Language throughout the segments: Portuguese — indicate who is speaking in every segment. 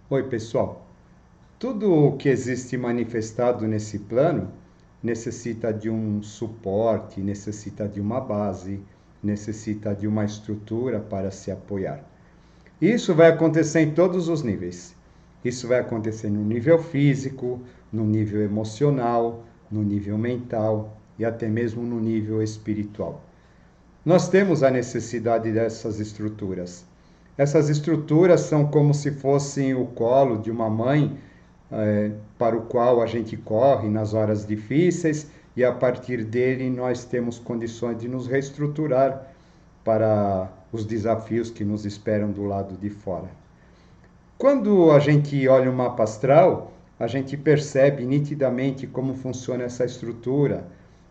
Speaker 1: Oi, pessoal. Tudo o que existe manifestado nesse plano necessita de um suporte, necessita de uma base, necessita de uma estrutura para se apoiar. Isso vai acontecer em todos os níveis. Isso vai acontecer no nível físico, no nível emocional, no nível mental e até mesmo no nível espiritual. Nós temos a necessidade dessas estruturas. Essas estruturas são como se fossem o colo de uma mãe para o qual a gente corre nas horas difíceis e a partir dele nós temos condições de nos reestruturar para os desafios que nos esperam do lado de fora. Quando a gente olha o mapa astral, a gente percebe nitidamente como funciona essa estrutura,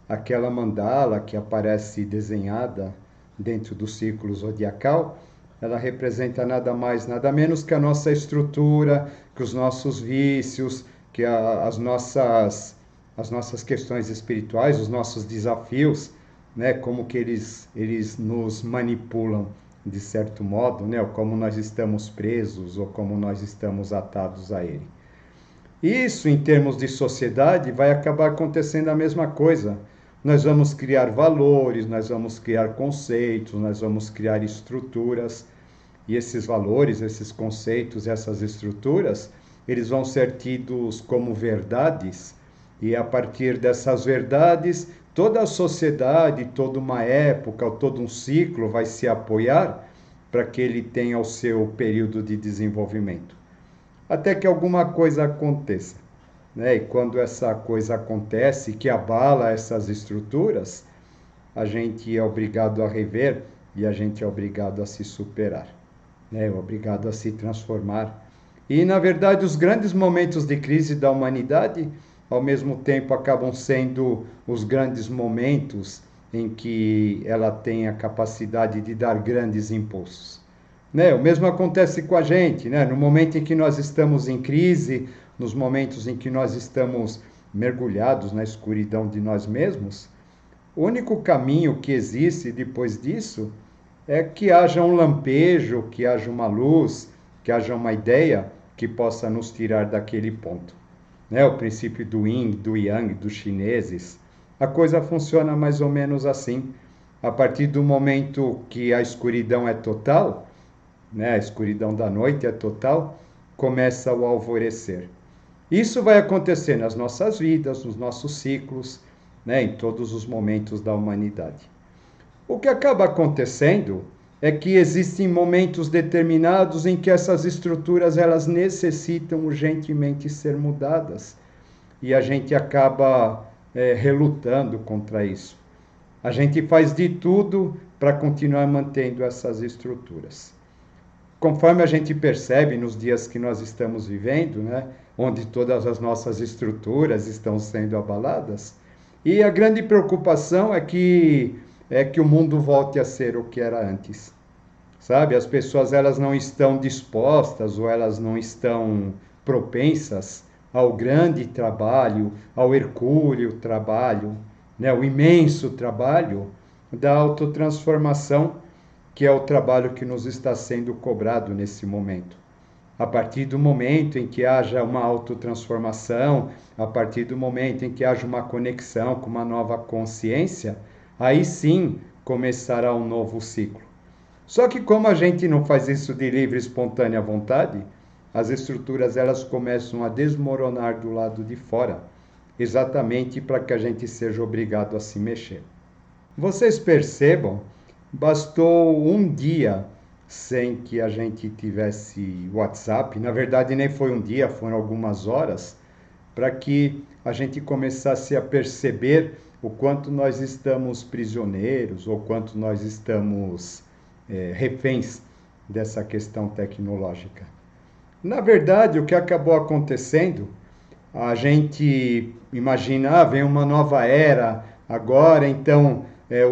Speaker 1: aquela mandala que aparece desenhada dentro do círculo zodiacal, ela representa nada mais, nada menos que a nossa estrutura, que os nossos vícios, que as nossas questões espirituais, os nossos desafios, né, como que eles nos manipulam de certo modo, né, ou como nós estamos presos ou como nós estamos atados a ele. Isso, em termos de sociedade, vai acabar acontecendo a mesma coisa. Nós vamos criar valores, nós vamos criar conceitos, nós vamos criar estruturas, e esses valores, esses conceitos, essas estruturas, eles vão ser tidos como verdades, e a partir dessas verdades, toda a sociedade, toda uma época, todo um ciclo vai se apoiar para que ele tenha o seu período de desenvolvimento. Até que alguma coisa aconteça. Né? E quando essa coisa acontece, que abala essas estruturas, a gente é obrigado a rever e a gente é obrigado a se superar, né? Obrigado a se transformar. E, na verdade, os grandes momentos de crise da humanidade, ao mesmo tempo, acabam sendo os grandes momentos em que ela tem a capacidade de dar grandes impulsos. Né? O mesmo acontece com a gente, né? No momento em que nós estamos em crise, nos momentos em que nós estamos mergulhados na escuridão de nós mesmos, o único caminho que existe depois disso é que haja um lampejo, que haja uma luz, que haja uma ideia que possa nos tirar daquele ponto. Né? O princípio do Yin, do Yang, dos chineses, a coisa funciona mais ou menos assim. A partir do momento que a escuridão é total, né? A escuridão da noite é total, começa o alvorecer. Isso vai acontecer nas nossas vidas, nos nossos ciclos, né? Em todos os momentos da humanidade. O que acaba acontecendo é que existem momentos determinados em que essas estruturas elas necessitam urgentemente ser mudadas e a gente acaba relutando contra isso. A gente faz de tudo para continuar mantendo essas estruturas. Conforme a gente percebe nos dias que nós estamos vivendo, né, onde todas as nossas estruturas estão sendo abaladas, e a grande preocupação é que o mundo volte a ser o que era antes. Sabe? As pessoas elas não estão dispostas ou elas não estão propensas ao grande trabalho, ao hercúleo trabalho, né, o imenso trabalho da autotransformação, que é o trabalho que nos está sendo cobrado nesse momento. A partir do momento em que haja uma autotransformação, a partir do momento em que haja uma conexão com uma nova consciência, aí sim começará um novo ciclo. Só que como a gente não faz isso de livre e espontânea vontade, as estruturas elas começam a desmoronar do lado de fora, exatamente para que a gente seja obrigado a se mexer. Vocês percebam, bastou um dia sem que a gente tivesse WhatsApp, na verdade nem foi um dia, foram algumas horas, para que a gente começasse a perceber o quanto nós estamos prisioneiros, ou quanto nós estamos reféns dessa questão tecnológica. Na verdade, o que acabou acontecendo, a gente imagina, vem uma nova era agora, então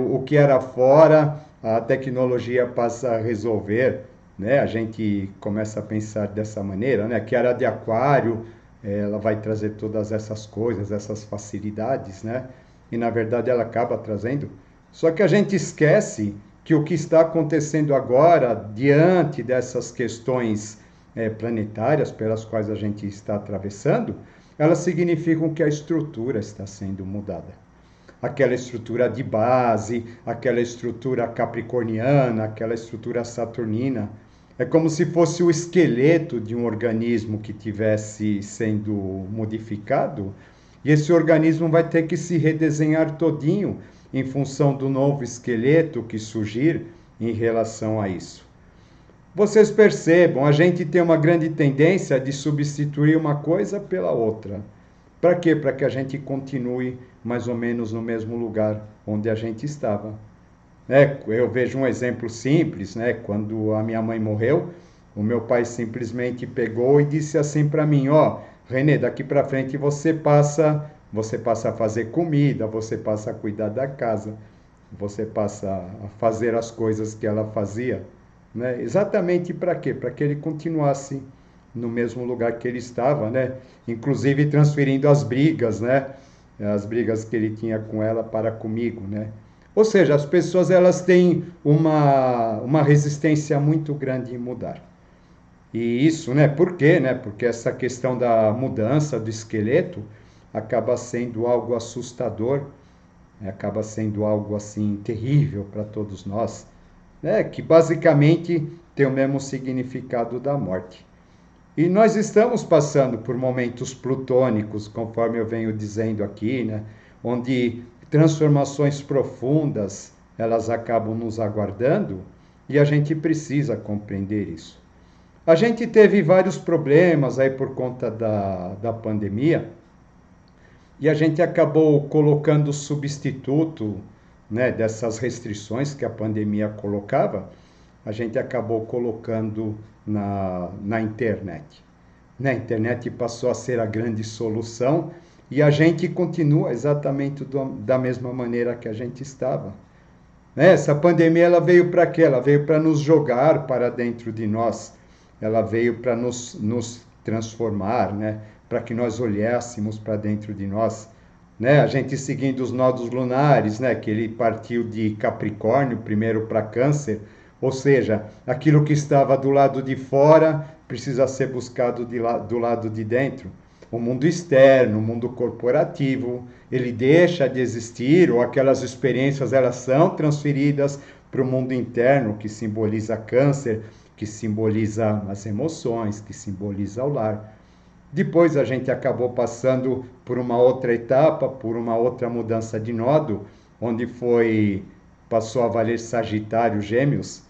Speaker 1: o que era fora, a tecnologia passa a resolver, né? A gente começa a pensar dessa maneira, né? Que era de aquário, ela vai trazer todas essas coisas, essas facilidades, né? E na verdade ela acaba trazendo. Só que a gente esquece que o que está acontecendo agora, diante dessas questões planetárias pelas quais a gente está atravessando, elas significam que a estrutura está sendo mudada. Aquela estrutura de base, aquela estrutura capricorniana, aquela estrutura saturnina. É como se fosse o esqueleto de um organismo que tivesse sendo modificado, e esse organismo vai ter que se redesenhar todinho em função do novo esqueleto que surgir em relação a isso. Vocês percebam, a gente tem uma grande tendência de substituir uma coisa pela outra. Para quê? Para que a gente continue mais ou menos no mesmo lugar onde a gente estava. Eu vejo um exemplo simples, quando a minha mãe morreu, o meu pai simplesmente pegou e disse assim para mim, Renê, daqui para frente você passa a fazer comida, você passa a cuidar da casa, você passa a fazer as coisas que ela fazia, né? Exatamente para quê? Para que ele continuasse no mesmo lugar que ele estava, né? Inclusive transferindo as brigas, né? As brigas que ele tinha com ela para comigo, né? Ou seja, as pessoas elas têm uma resistência muito grande em mudar. E isso, né? Por quê, né? Porque essa questão da mudança do esqueleto acaba sendo algo assustador, né? Acaba sendo algo assim terrível para todos nós, né? Que basicamente tem o mesmo significado da morte. E nós estamos passando por momentos plutônicos, conforme eu venho dizendo aqui, né? Onde transformações profundas elas acabam nos aguardando e a gente precisa compreender isso. A gente teve vários problemas aí por conta da pandemia e a gente acabou colocando substituto, né, dessas restrições que a pandemia colocava, a gente acabou colocando na internet. A internet passou a ser a grande solução e a gente continua exatamente da mesma maneira que a gente estava. Essa pandemia ela veio para quê? Ela veio para nos jogar para dentro de nós. Ela veio para nos transformar, né? Para que nós olhássemos para dentro de nós. A gente seguindo os nodos lunares, né? Que ele partiu de Capricórnio, primeiro para Câncer, ou seja, aquilo que estava do lado de fora precisa ser buscado do lado de dentro. O mundo externo, o mundo corporativo, ele deixa de existir, ou aquelas experiências elas são transferidas para o mundo interno, que simboliza Câncer, que simboliza as emoções, que simboliza o lar. Depois a gente acabou passando por uma outra etapa, por uma outra mudança de nodo, onde passou a valer Sagitário Gêmeos,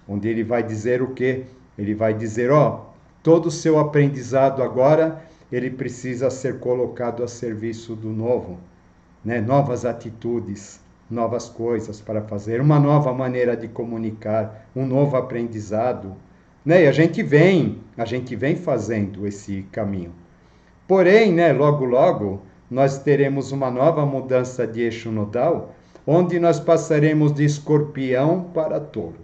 Speaker 1: onde ele vai dizer o quê? Ele vai dizer, todo o seu aprendizado agora, ele precisa ser colocado a serviço do novo, né? Novas atitudes, novas coisas para fazer, uma nova maneira de comunicar, um novo aprendizado, né? E a gente vem fazendo esse caminho. Porém, né, logo logo, nós teremos uma nova mudança de eixo nodal, onde nós passaremos de Escorpião para Touro.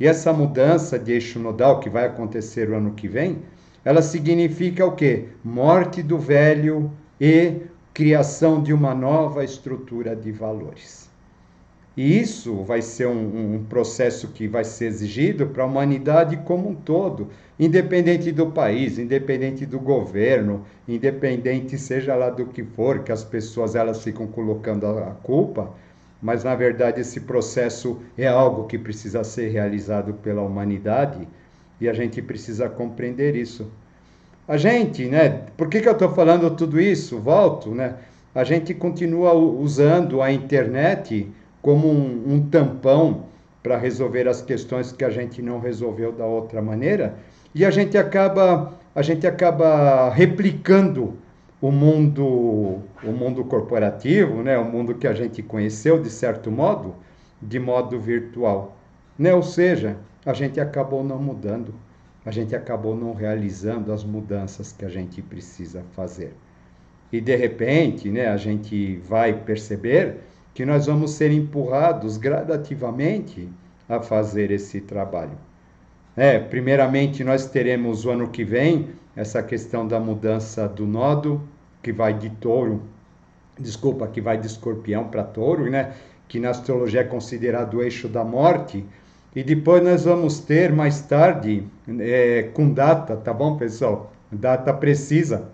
Speaker 1: E essa mudança de eixo nodal, que vai acontecer o ano que vem, ela significa o quê? Morte do velho e criação de uma nova estrutura de valores. E isso vai ser um processo que vai ser exigido para a humanidade como um todo, independente do país, independente do governo, independente seja lá do que for, que as pessoas elas ficam colocando a culpa, mas na verdade esse processo é algo que precisa ser realizado pela humanidade e a gente precisa compreender isso. A gente, né? Por que eu estou falando tudo isso? Volto, né? A gente continua usando a internet como um tampão para resolver as questões que a gente não resolveu da outra maneira, e a gente acaba replicando o mundo corporativo, né, o mundo que a gente conheceu de certo modo, de modo virtual, né? Ou seja, a gente acabou não mudando, a gente acabou não realizando as mudanças que a gente precisa fazer. E de repente, né, a gente vai perceber que nós vamos ser empurrados gradativamente a fazer esse trabalho. Primeiramente, nós teremos o ano que vem essa questão da mudança do nodo, que vai de Escorpião para Touro, né? Que na astrologia é considerado o eixo da morte, E depois nós vamos ter mais tarde, com data, tá bom, pessoal? Data precisa,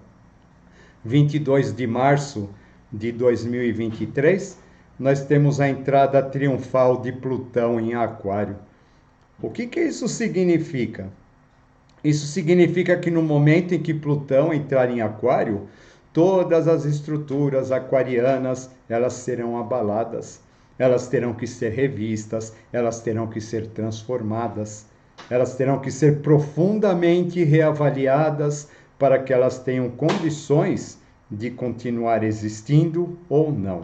Speaker 1: 22 de março de 2023, nós temos a entrada triunfal de Plutão em Aquário. O que que isso significa? Isso significa que no momento em que Plutão entrar em Aquário, todas as estruturas aquarianas, elas serão abaladas, elas terão que ser revistas, elas terão que ser transformadas, elas terão que ser profundamente reavaliadas para que elas tenham condições de continuar existindo ou não.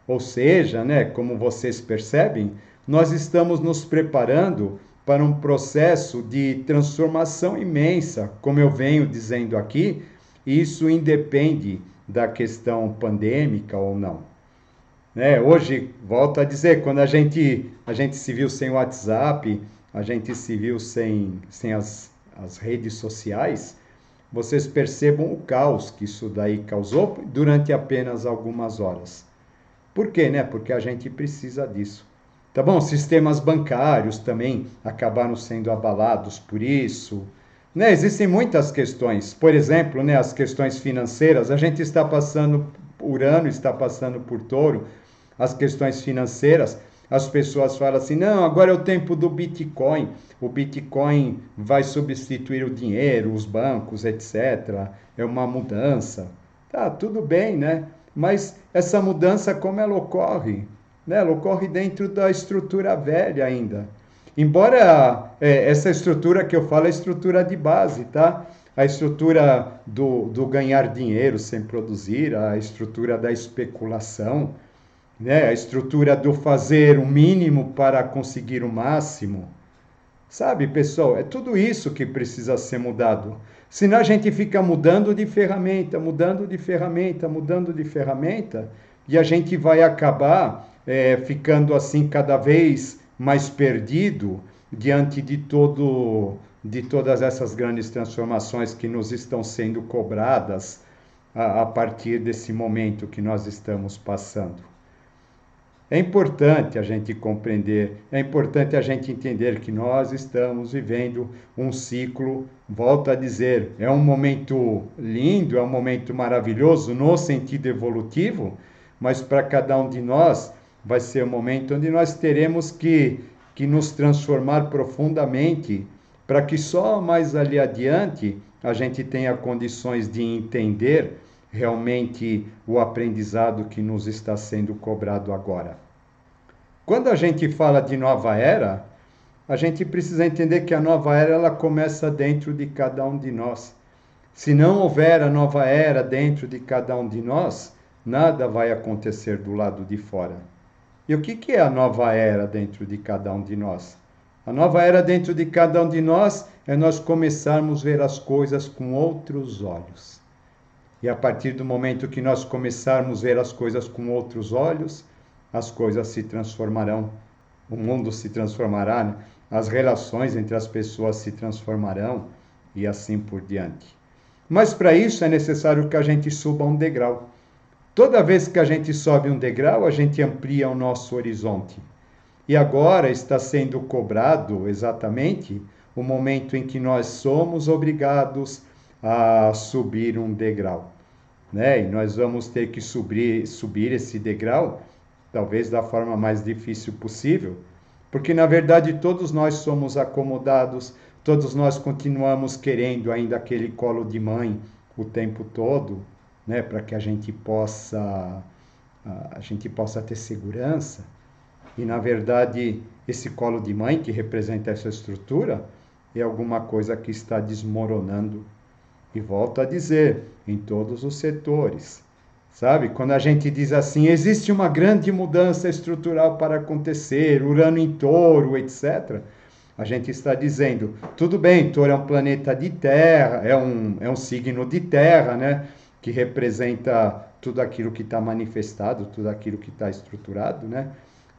Speaker 1: Ou seja, né, como vocês percebem, nós estamos nos preparando para um processo de transformação imensa, como eu venho dizendo aqui, isso independe da questão pandêmica ou não. Né? Hoje, volto a dizer, quando a gente se viu sem WhatsApp, a gente se viu sem as redes sociais, vocês percebam o caos que isso daí causou durante apenas algumas horas. Por quê, né? Porque a gente precisa disso. Tá bom? Sistemas bancários também acabaram sendo abalados por isso. Né? Existem muitas questões. Por exemplo, né, as questões financeiras. A gente está passando, Urano está passando por Touro. As questões financeiras, as pessoas falam assim, não, agora é o tempo do Bitcoin. O Bitcoin vai substituir o dinheiro, os bancos, etc. É uma mudança. Tá, tudo bem, né? Mas essa mudança, como ela ocorre? Né? Ela ocorre dentro da estrutura velha ainda. Embora essa estrutura que eu falo é a estrutura de base, tá? A estrutura do ganhar dinheiro sem produzir, a estrutura da especulação, né? A estrutura do fazer o mínimo para conseguir o máximo. Sabe, pessoal, é tudo isso que precisa ser mudado. Senão a gente fica mudando de ferramenta, mudando de ferramenta, mudando de ferramenta, e a gente vai acabar ficando assim cada vez mais perdido diante de todas essas grandes transformações que nos estão sendo cobradas a partir desse momento que nós estamos passando. É importante a gente compreender, é importante a gente entender que nós estamos vivendo um ciclo, volto a dizer, é um momento lindo, é um momento maravilhoso no sentido evolutivo, mas para cada um de nós vai ser um momento onde nós teremos que nos transformar profundamente para que só mais ali adiante a gente tenha condições de entender realmente o aprendizado que nos está sendo cobrado agora. Quando a gente fala de nova era, a gente precisa entender que a nova era ela começa dentro de cada um de nós. Se não houver a nova era dentro de cada um de nós, nada vai acontecer do lado de fora. E o que é a nova era dentro de cada um de nós? A nova era dentro de cada um de nós é nós começarmos a ver as coisas com outros olhos. E a partir do momento que nós começarmos a ver as coisas com outros olhos, as coisas se transformarão, o mundo se transformará, né? As relações entre as pessoas se transformarão e assim por diante. Mas para isso é necessário que a gente suba um degrau. Toda vez que a gente sobe um degrau, a gente amplia o nosso horizonte. E agora está sendo cobrado exatamente o momento em que nós somos obrigados a subir um degrau. Né? E nós vamos ter que subir esse degrau, talvez da forma mais difícil possível, porque na verdade todos nós somos acomodados, todos nós continuamos querendo ainda aquele colo de mãe o tempo todo, né? Para que a gente possa ter segurança. E na verdade esse colo de mãe que representa essa estrutura é alguma coisa que está desmoronando. E volto a dizer, em todos os setores. Sabe, quando a gente diz assim, existe uma grande mudança estrutural para acontecer, Urano em Touro, etc., a gente está dizendo, tudo bem, Touro é um planeta de terra, é um signo de terra, né? Que representa tudo aquilo que está manifestado, tudo aquilo que está estruturado, né?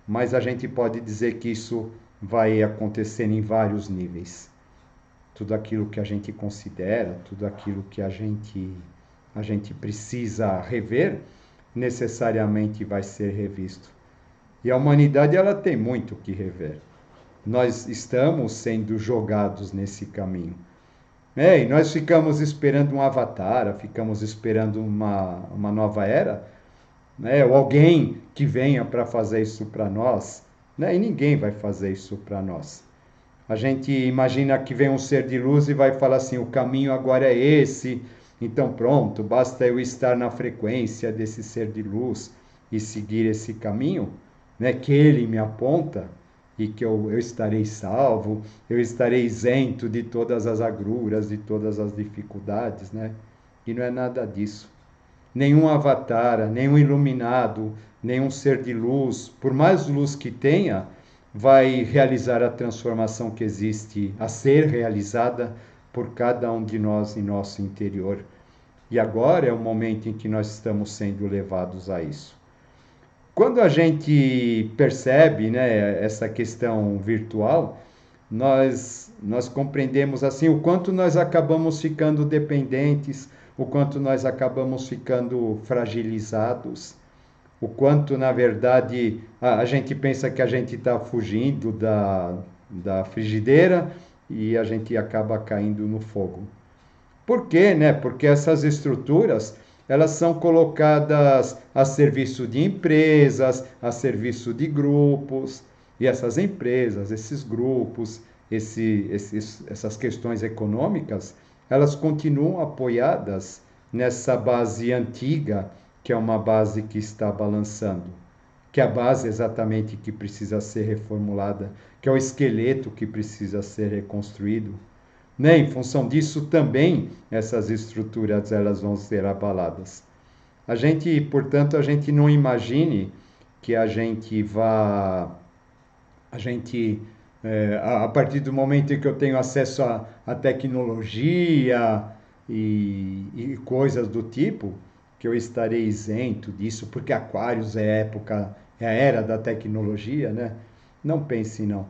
Speaker 1: Mas a gente pode dizer que isso vai acontecer em vários níveis. Tudo aquilo que a gente considera, tudo aquilo que a gente precisa rever, necessariamente vai ser revisto. E a humanidade ela tem muito o que rever. nós estamos sendo jogados nesse caminho. E nós ficamos esperando um avatar, ficamos esperando uma nova era, né? Ou alguém que venha para fazer isso para nós, né? E ninguém vai fazer isso para nós. A gente imagina que vem um ser de luz e vai falar assim: o caminho agora é esse, então pronto, basta eu estar na frequência desse ser de luz e seguir esse caminho, né, que ele me aponta, e que eu estarei salvo, eu estarei isento de todas as agruras, de todas as dificuldades, né? E não é nada disso. Nenhum avatar, nenhum iluminado, nenhum ser de luz, por mais luz que tenha, vai realizar a transformação que existe a ser realizada por cada um de nós em nosso interior. E agora é o momento em que nós estamos sendo levados a isso. Quando a gente percebe, né, essa questão virtual, nós compreendemos assim o quanto nós acabamos ficando dependentes, o quanto nós acabamos ficando fragilizados, o quanto, na verdade, a gente pensa que a gente está fugindo da frigideira e a gente acaba caindo no fogo. Por quê, né? Porque essas estruturas, elas são colocadas a serviço de empresas, a serviço de grupos, e essas empresas, esses grupos, essas questões econômicas, elas continuam apoiadas nessa base antiga, que é uma base que está balançando, que é a base exatamente que precisa ser reformulada, que é o esqueleto que precisa ser reconstruído. Né? Em função disso também essas estruturas elas vão ser abaladas. Portanto, a gente não imagine que a gente a partir do momento em que eu tenho acesso à tecnologia e coisas do tipo, que eu estarei isento disso, porque Aquários é a era da tecnologia, né? Não pense não,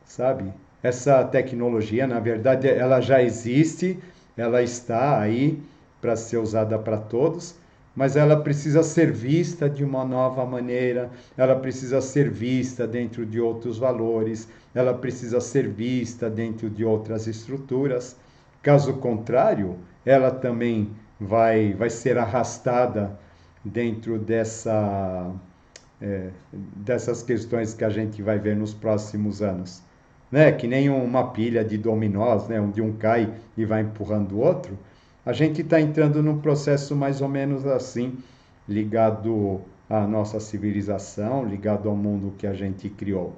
Speaker 1: sabe? Essa tecnologia, na verdade, ela já existe, ela está aí para ser usada para todos, mas ela precisa ser vista de uma nova maneira, ela precisa ser vista dentro de outros valores, ela precisa ser vista dentro de outras estruturas. Caso contrário, ela também vai ser arrastada dentro dessas questões que a gente vai ver nos próximos anos. Né? Que nem uma pilha de dominós, né? Onde um cai e vai empurrando o outro. A gente está entrando num processo mais ou menos assim, ligado à nossa civilização, ligado ao mundo que a gente criou.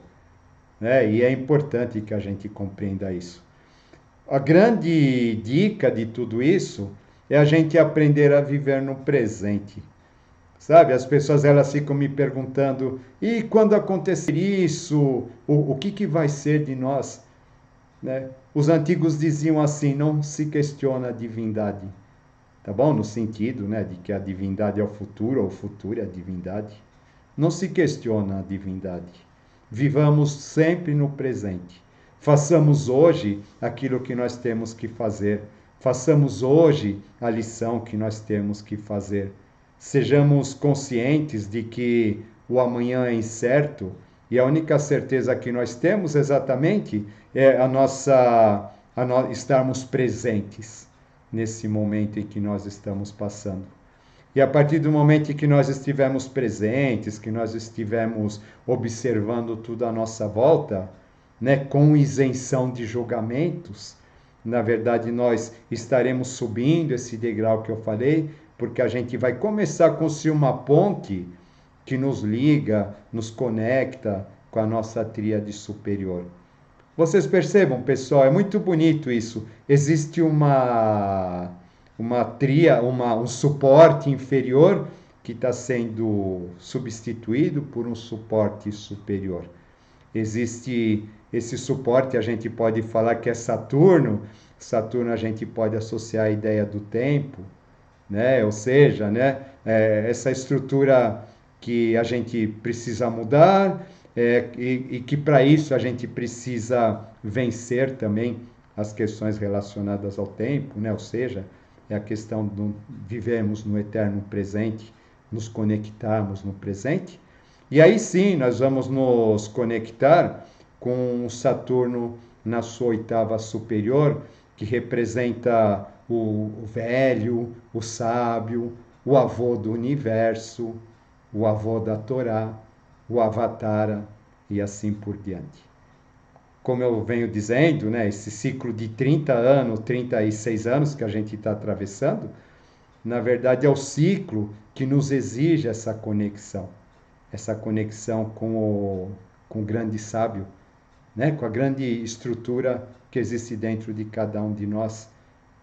Speaker 1: Né? E é importante que a gente compreenda isso. A grande dica de tudo isso é a gente aprender a viver no presente. Sabe, as pessoas elas ficam me perguntando: e quando acontecer isso, o que vai ser de nós? Né? Os antigos diziam assim: não se questiona a divindade. Tá bom? No sentido, né, de que a divindade é o futuro, ou o futuro é a divindade. Não se questiona a divindade. Vivamos sempre no presente. Façamos hoje aquilo que nós temos que fazer. Façamos hoje a lição que nós temos que fazer. Sejamos conscientes de que o amanhã é incerto e a única certeza que nós temos exatamente é estarmos presentes nesse momento em que nós estamos passando. E a partir do momento em que nós estivermos presentes, que nós estivermos observando tudo à nossa volta, né, com isenção de julgamentos, na verdade nós estaremos subindo esse degrau que eu falei, porque a gente vai começar a construir uma ponte que nos liga, nos conecta com a nossa tríade superior. Vocês percebam, pessoal, é muito bonito isso. Existe um suporte inferior que está sendo substituído por um suporte superior. Existe esse suporte, a gente pode falar que é Saturno. Saturno a gente pode associar a ideia do tempo, né? Ou seja, né, essa estrutura que a gente precisa mudar, e que para isso a gente precisa vencer também as questões relacionadas ao tempo, né? Ou seja, é a questão do vivemos no eterno presente, nos conectarmos no presente. E aí sim, nós vamos nos conectar com Saturno na sua oitava superior, que representa o velho, o sábio, o avô do universo, o avô da Torá, o Avatara e assim por diante. Como eu venho dizendo, né, esse ciclo de 30 anos, 36 anos que a gente está atravessando, na verdade é o ciclo que nos exige essa conexão com o grande sábio, né, com a grande estrutura que existe dentro de cada um de nós,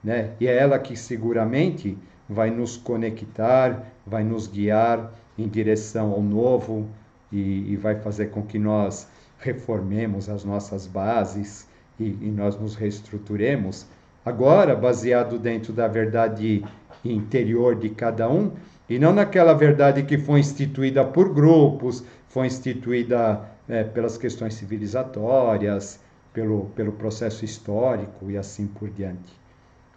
Speaker 1: né? E é ela que seguramente vai nos conectar, vai nos guiar em direção ao novo e vai fazer com que nós reformemos as nossas bases e nós nos reestruturemos. Agora, baseado dentro da verdade interior de cada um, e não naquela verdade que foi instituída por grupos, foi instituída pelas questões civilizatórias, pelo processo histórico e assim por diante.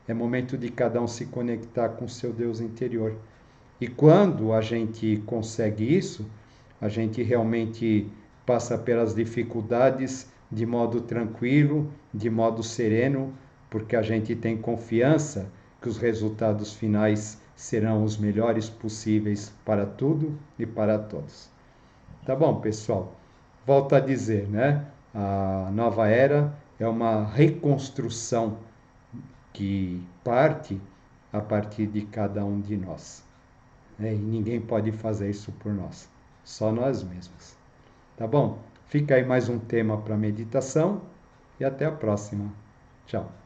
Speaker 1: É momento de cada um se conectar com o seu Deus interior. E quando a gente consegue isso, a gente realmente passa pelas dificuldades de modo tranquilo, de modo sereno, porque a gente tem confiança que os resultados finais serão os melhores possíveis para tudo e para todos. Tá bom, pessoal? Volto a dizer, né? A nova era é uma reconstrução que parte a partir de cada um de nós. E ninguém pode fazer isso por nós, só nós mesmos. Tá bom? Fica aí mais um tema para meditação e até a próxima. Tchau.